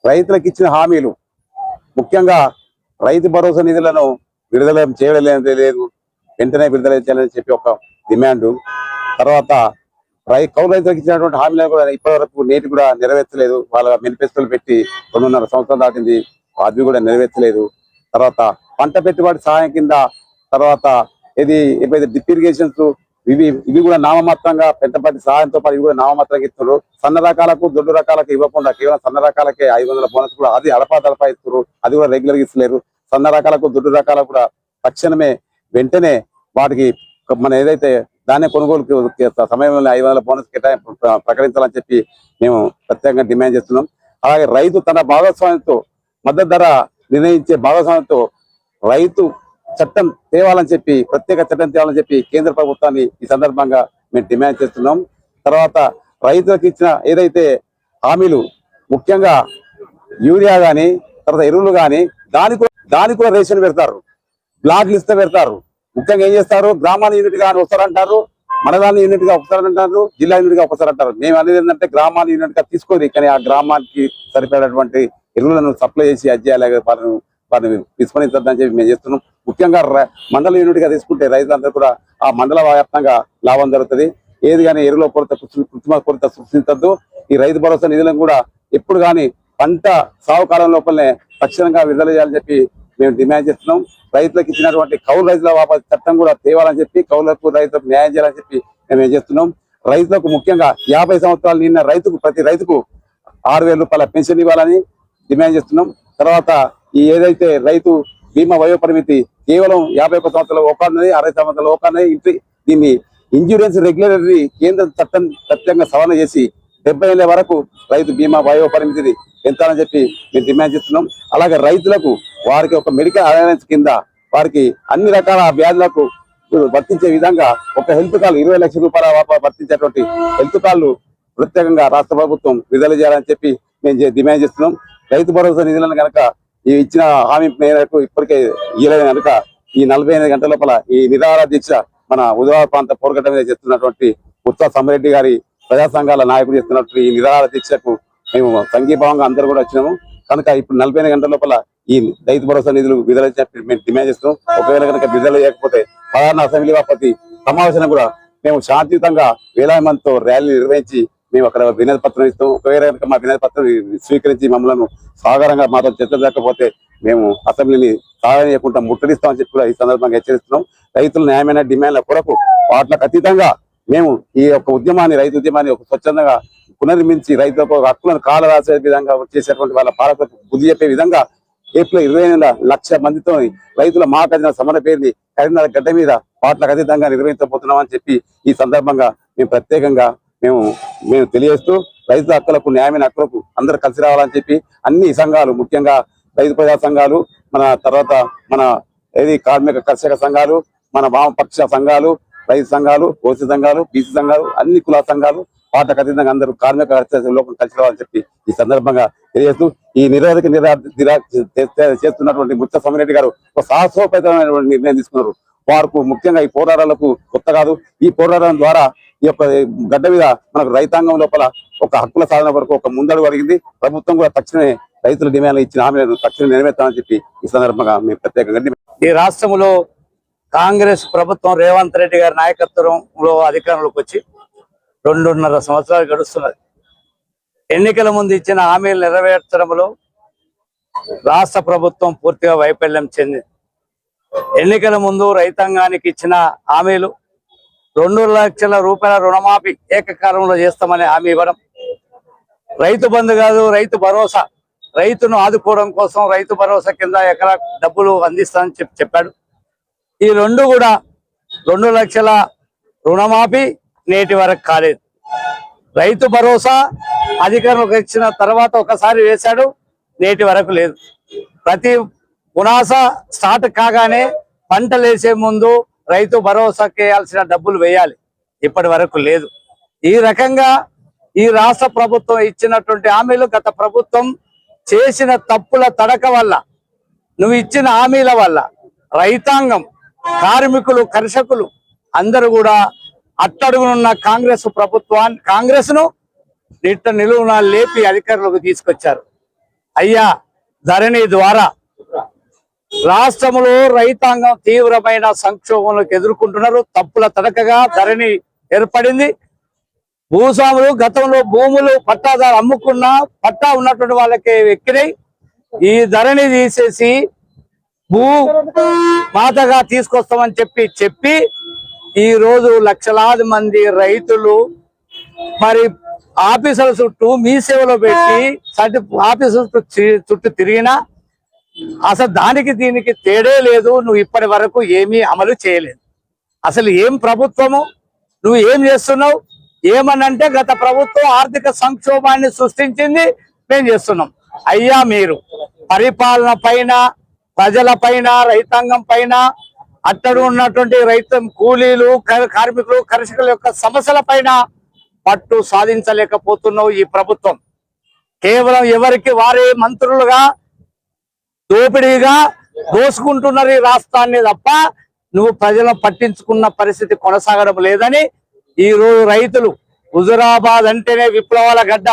రైతులకు ఇచ్చిన హామీలు ముఖ్యంగా రైతు భరోసా నిధులను విడుదల చేయడం లేదు, వెంటనే విడుదల చేయాలని చెప్పి ఒక డిమాండ్. తర్వాత కౌలు రైతులకు ఇచ్చినటువంటి హామీలను కూడా ఇప్పటి వరకు నేటి కూడా నెరవేర్చలేదు. వాళ్ళ మేనిఫెస్టోలు పెట్టి 2.5 సంవత్సరాలు దాటింది, అవి కూడా నెరవేర్చలేదు. తర్వాత పంట పెట్టుబడి సహాయం కింద, తర్వాత ఏదైతే డ్రిప్ ఇరిగేషన్స్ ఇవి కూడా నామమాత్రంగా పెంటపాటి సహాయంతో పాటు ఇవి కూడా నామమాత్రంగా ఇస్తున్నారు. సన్న రకాలకు దొడ్డు రకాలకు ఇవ్వకుండా కేవలం సన్న రకాలకే 500 బోనస్ కూడా అది అడపా ఇస్తున్నారు, అది కూడా రెగ్యులర్ గా ఇస్తలేరు. సన్న రకాలకు దొడ్డు రకాలకు కూడా తక్షణమే వెంటనే వాటికి మన ఏదైతే ధాన్య కొనుగోలు సమయంలో 500 బోనస్ ప్రకటించాలని చెప్పి మేము ప్రత్యేకంగా డిమాండ్ చేస్తున్నాం. అలాగే రైతు తన భాగస్వామ్యంతో మద్దతు ధర నిర్ణయించే భాగస్వామ్యంతో రైతు చట్టం తేవాలని చెప్పి, ప్రత్యేక చట్టం తేవాలని చెప్పి కేంద్ర ప్రభుత్వాన్ని ఈ సందర్భంగా మేము డిమాండ్ చేస్తున్నాం. తర్వాత రైతులకు ఇచ్చిన ఏదైతే హామీలు ముఖ్యంగా యూరియా కానీ తర్వాత ఎరువులు కానీ దానికి కూడా రేషన్ పెడతారు, బ్లాక్ లిస్ట్ పెడతారు. ముఖ్యంగా ఏం చేస్తారు, గ్రామాల యూనిట్ గా వస్తారంటారు, మండలాల యూనిట్ గా ఒకసారంటారు, జిల్లా యూనిట్ గా ఒకసారంటారు. మేము అనేది ఏంటంటే గ్రామాల యూనిట్ గా తీసుకొని కానీ ఆ గ్రామానికి సరిపడేటువంటి ఎరువులను సప్లై చేసి అధ్యాయాలు వారిని విస్మరించద్దని చెప్పి మేము చేస్తున్నాం. ముఖ్యంగా మండల యూనిట్ గా తీసుకుంటే రైతులందరూ కూడా ఆ మండల వ్యాప్తంగా లాభం జరుగుతుంది. ఏది కానీ ఎరువుల కృత్రిమ కొరత సృష్టించద్దు. ఈ రైతు భరోసా నిధులను కూడా ఎప్పుడు కానీ పంట సాగు కాలం లోపలనే తక్షణంగా విడుదల చేయాలని చెప్పి మేము డిమాండ్ చేస్తున్నాం. రైతులకు ఇచ్చినటువంటి కౌలు రైతుల వాపసు చట్టం కూడా తేవాలని చెప్పి, కౌలులకు రైతులకు న్యాయం చేయాలని చెప్పి మేము ఏం చేస్తున్నాం. రైతులకు ముఖ్యంగా 50 సంవత్సరాలు నిన్న ప్రతి రైతుకు 6,000 రూపాయల పెన్షన్ ఇవ్వాలని డిమాండ్ చేస్తున్నాం. తర్వాత ఏదైతే రైతు బీమా వయో పరిమితి కేవలం 51 సంవత్సరాలు ఒకన్నది, 60 సంవత్సరాలు ఒకన్నది, దీన్ని ఇన్సూరెన్స్ రెగ్యులేటరీ కేంద్ర చట్టం ప్రత్యేకంగా సవరణ చేసి 70 ఏళ్ల వరకు రైతు బీమా వయో పరిమితిని పెంచాలని చెప్పి మేము డిమాండ్ చేస్తున్నాం. అలాగే రైతులకు వారికి ఒక మెడికల్ అలవెన్స్ కింద వారికి అన్ని రకాల వ్యాధులకు వర్తించే విధంగా ఒక హెల్త్ కార్డు 20 లక్షల రూపాయల వర్తించేటువంటి హెల్త్ కార్డులు ప్రత్యేకంగా రాష్ట్ర ప్రభుత్వం విడుదల చేయాలని చెప్పి మేము డిమాండ్ చేస్తున్నాం. రైతు భరోసా నిధులను కనుక ఇచ్చిన హామీ మేరకు ఇప్పటికే ఇయ్యలేదు కనుక ఈ 48 గంటల లోపల ఈ నిరాహార దీక్ష మన హుజరాబాద్ ప్రాంత పోరగడ్డ మీద చేస్తున్నటువంటి ఉత్సవ సమరెడ్డి గారి ప్రజా సంఘాల నాయకుడు చేస్తున్నటువంటి ఈ నిరాహార దీక్షకు మేము సంఘీభావంగా అందరూ కూడా వచ్చినాము. కనుక ఇప్పుడు 48 గంటల లోపల ఈ రైతు భరోసా నిధులు విడుదల మేము డిమాండ్ చేస్తున్నాం. ఒకవేళ కనుక విడుదల చేయకపోతే 16 అసెంబ్లీ ప్రతి సమావేశం కూడా మేము శాంతియుతంగా వేలాది మందితో ర్యాలీ నిర్వహించి మేము అక్కడ వినతి పత్రం ఇస్తాం. ఒకవేళ కనుక మా వినతి పత్రం స్వీకరించి మమ్మల్ని సాధారణంగా మాతో చర్చ జరగకపోతే మేము అసెంబ్లీని సాధన చేయకుండా ముట్టడిస్తామని చెప్పి కూడా ఈ సందర్భంగా హెచ్చరిస్తున్నాం. రైతుల న్యాయమైన డిమాండ్ల కొరకు వాటికి అతీతంగా మేము ఈ యొక్క రైతు ఉద్యమాన్ని ఒక స్వచ్ఛందంగా పునర్మించి రైతులకు హక్కులను కాల రాసే విధంగా చేసేటువంటి వాళ్ళ పాలకులకు బుద్ధి చెప్పే విధంగా ఏప్రిల్ 29 లక్షల మందితో రైతుల మహాకజన సమర పేరుని కరీంనగర్ గడ్డ మీద వాటికి అతీతంగా నిర్వహించబోతున్నామని చెప్పి ఈ సందర్భంగా మేము ప్రత్యేకంగా మేము తెలియజేస్తూ రైతు హక్కులకు న్యాయమైన హక్కులకు అందరూ కలిసి రావాలని చెప్పి అన్ని సంఘాలు ముఖ్యంగా రైతు ప్రజా సంఘాలు, మన కార్మిక కర్షక సంఘాలు, మన వామపక్ష సంఘాలు, రైతు సంఘాలు, ఓసీ సంఘాలు, బీసీ సంఘాలు, అన్ని కుల సంఘాలు వాటికి అతీతంగా అందరూ కార్మిక లోకం కలిసి రావాలని చెప్పి ఈ సందర్భంగా తెలియజేస్తూ ఈ నిరోధక చేస్తున్నటువంటి ముత్య సమరెడ్డి గారు ఒక సాహసోపేతమైనటువంటి నిర్ణయం తీసుకున్నారు. వారికి ముఖ్యంగా ఈ పోరాటాలకు కొత్త కాదు. ఈ పోరాటం ద్వారా ఈ యొక్క గడ్డ మీద మనకు రైతాంగం లోపల ఒక హక్కుల సాధన వరకు ఒక ముందడుగు అడిగింది. ప్రభుత్వం కూడా తక్షణమే రైతుల డిమాండ్లు ఇచ్చిన హామీలను తక్షణమే నెరవేర్చాలని చెప్పి ఈ సందర్భంగా మేము ప్రత్యేకంగా ఈ రాష్ట్రంలో కాంగ్రెస్ ప్రభుత్వం రేవంత్ రెడ్డి గారి నాయకత్వంలో అధికారంలోకి వచ్చి 2.5 సంవత్సరాలు గడుస్తున్నది. ఎన్నికల ముందు ఇచ్చిన హామీలు నెరవేర్చడంలో రాష్ట్ర ప్రభుత్వం పూర్తిగా వైఫల్యం చెందింది. ఎన్నికల ముందు రైతాంగానికి ఇచ్చిన హామీలు 2 లక్షల రూపాయల రుణమాఫీ ఏకకాలంలో చేస్తామని హామీ ఇవ్వడం, రైతు బంధు కాదు రైతు భరోసా, రైతును ఆదుకోవడం కోసం రైతు భరోసా కింద ఎకరా డబ్బులు అందిస్తామని చెప్పాడు. ఈ రెండు కూడా 2 లక్షల రుణమాఫీ నేటి వరకు కాలేదు. రైతు భరోసా అధికారంలోకి వచ్చిన తర్వాత ఒకసారి వేశాడు, నేటి వరకు లేదు. ప్రతి పునాస స్టార్ట్ కాగానే పంటలు వేసే ముందు రైతు భరోసాకి వేయాల్సిన డబ్బులు వేయాలి, ఇప్పటి వరకు లేదు. ఈ రకంగా ఈ రాష్ట్ర ప్రభుత్వం ఇచ్చినటువంటి హామీలు గత ప్రభుత్వం చేసిన తప్పుల తడక వల్ల, నువ్వు ఇచ్చిన హామీల వల్ల రైతాంగం, కార్మికులు, కర్షకులు అందరూ కూడా అట్టడుగునున్న కాంగ్రెస్ ను నిలువున లేపి అధికారంలోకి తీసుకొచ్చారు. అయ్యా ధరణి ద్వారా రాష్ట్రంలో రైతాంగం తీవ్రమైన సంక్షోభంలోకి ఎదుర్కొంటున్నారు. తప్పుల తడకగా ధరణి ఏర్పడింది. భూస్వాములు గతంలో భూములు పట్టాదారు అమ్ముకున్న పట్టా ఉన్నటువంటి వాళ్ళకి ఎక్కినాయి. ఈ ధరణి తీసేసి భూ మాతగా తీసుకొస్తామని చెప్పి ఈ రోజు లక్షలాది మంది రైతులు మరి ఆఫీసుల చుట్టూ మీ సేవలో పెట్టి ఆఫీసుల చుట్టూ తిరిగినా అసలు దానికి దీనికి తేడే లేదు. నువ్వు ఇప్పటి వరకు ఏమీ అమలు చేయలేదు. అసలు ఏం ప్రభుత్వము, నువ్వు ఏం చేస్తున్నావు? ఏమనంటే గత ప్రభుత్వం ఆర్థిక సంక్షోభాన్ని సృష్టించింది, మేము చేస్తున్నాం. అయ్యా మీరు పరిపాలన పైన, ప్రజల పైన, రైతాంగం పైన, అట్టడు ఉన్నటువంటి రైతు కూలీలు, కార్మికులు, కర్షకుల యొక్క సమస్యల పైన పట్టు సాధించలేకపోతున్నావు. ఈ ప్రభుత్వం కేవలం ఎవరికి వారే మంత్రులుగా దోపిడీగా దోసుకుంటున్నారు ఈ రాష్ట్రాన్ని తప్ప నువ్వు ప్రజలను పట్టించుకున్న పరిస్థితి కొనసాగడం లేదని ఈ రోజు రైతులు, హుజురాబాద్ అంటేనే విప్లవాల గడ్డ,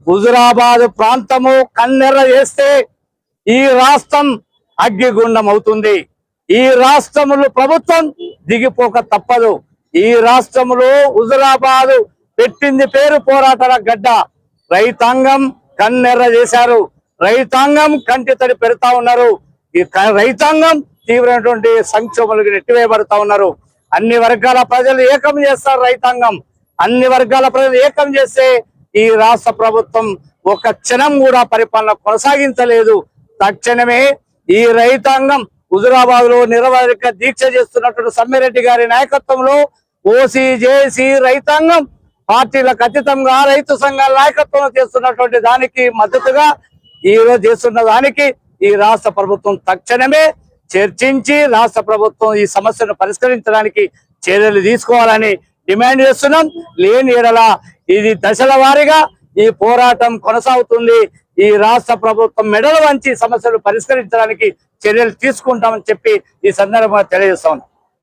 హుజురాబాద్ ప్రాంతము కన్నెర్ర చేస్తే ఈ రాష్ట్రం అగ్గిగుండం అవుతుంది. ఈ రాష్ట్రములో ప్రభుత్వం దిగిపోక తప్పదు. ఈ రాష్ట్రములో హుజురాబాద్ పెట్టింది పేరు పోరాటాల గడ్డ. రైతాంగం కన్నెర్ర చేశారు, రైతాంగం కంటి తడి పెడతా ఉన్నారు. ఈ రైతాంగం తీవ్రమైనటువంటి సంక్షోభాలకు నెట్టివేయబడతా ఉన్నారు. అన్ని వర్గాల ప్రజలు ఏకం చేస్తారు. రైతాంగం అన్ని వర్గాల ప్రజలు ఏకం చేస్తే ఈ రాష్ట్ర ప్రభుత్వం ఒక క్షణం కూడా పరిపాలన కొనసాగించలేదు. తక్షణమే ఈ రైతాంగం హుజురాబాద్ లో నిరవధిక దీక్ష చేస్తున్నటువంటి సమ్మిరెడ్డి గారి నాయకత్వంలో ఓసీ జేసీ రైతాంగం పార్టీలకు అతీతంగా రైతు సంఘాల నాయకత్వంలో చేస్తున్నటువంటి దానికి మద్దతుగా ఈ రోజు చేస్తున్న దానికి ఈ రాష్ట్ర ప్రభుత్వం తక్షణమే చర్చించి రాష్ట్ర ప్రభుత్వం ఈ సమస్యను పరిష్కరించడానికి చర్యలు తీసుకోవాలని డిమాండ్ చేస్తున్నాం. లేని ఎడల ఇది దశల వారీగా ఈ పోరాటం కొనసాగుతుంది. ఈ రాష్ట్ర ప్రభుత్వం మెడలు వంచి సమస్యలు పరిష్కరించడానికి చర్యలు తీసుకుంటామని చెప్పి ఈ సందర్భంగా తెలియజేస్తా ఉన్నాం.